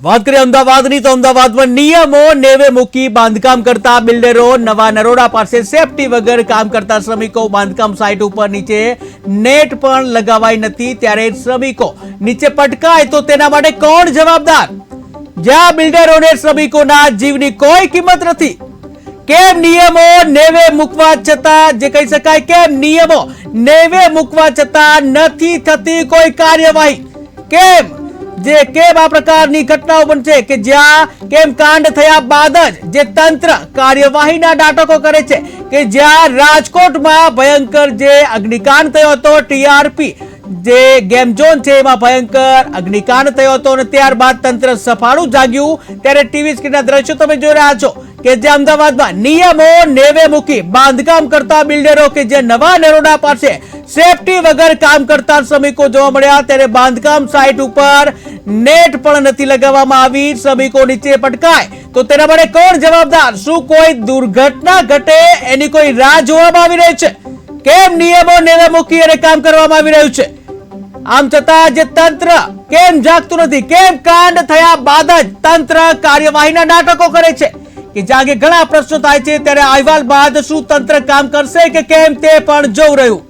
વાત કરીએ અમદાવાદની તો અમદાવાદમાં નિયમો નેવે મૂકી બાંધકામ કરતા બિલ્ડરો નવા નરોડા પાસે સેફટી વગર કામ કરતા શ્રમિકો બાંધકામ સાઇટ ઉપર નીચે નેટ પણ લગાવાઈ નથી ત્યારે શ્રમિકો નીચે પટકાય તો તેના માટે કોણ જવાબદાર? જ્યાં બિલ્ડરોને શ્રમિકોના જીવની કોઈ કિંમત નથી, કેમ નિયમો નેવે મૂકવા છતાં જે કહી શકાય કેમ નિયમો નેવે મૂકવા છતાં નથી થતી કોઈ કાર્યવાહી? કેમ આ પ્રકારની ઘટનાઓ બનશે કે જ્યાં કેમ કાંડ થયા બાદ જ જે તંત્ર કાર્યવાહીના નાટકો કરે છે કે જ્યાં રાજકોટમાં ભયંકર જે અગ્નિકાંડ થયો હતો, ટીઆરપી જે ગેમ ઝોન છે એમાં ભયંકર અગ્નિકાંડ થયો હતો અને ત્યારબાદ તંત્ર સફાળું જાગ્યું, ત્યારે ટીવી સ્ક્રીનના દ્રશ્યો તમે જોઈ રહ્યા છો કે જે અમદાવાદમાં નિયમો નેવે મૂકી બાંધકામ કરતા બિલ્ડરો કે જે નવા નરોડા પાસે સેફટી વગર કામ કરતા શ્રમિકો જોવા મળ્યા, ત્યારે બાંધકામ સાઇટ ઉપર નેટ પણ નથી લગાવવામાં આવી, શ્રમિકો નીચે પટકાય તો તેના માટે કોણ જવાબદાર? શું કોઈ દુર્ઘટના ઘટે એની કોઈ રાહ જોવામાં આવી રહી છે? કેમ નિયમો નેવે મૂકી અને કામ કરવામાં આવી રહ્યું છે? આમ છતાં જે તંત્ર કેમ જાગતું નથી? કેમ કાંડ થયા બાદ જ તંત્ર કાર્યવાહીના નાટકો કરે છે કે જ્યાં ઘણા પ્રશ્નો થાય છે, ત્યારે અહેવાલ બાદ શું તંત્ર કામ કરશે કે કેમ તે પણ જોવું રહ્યું.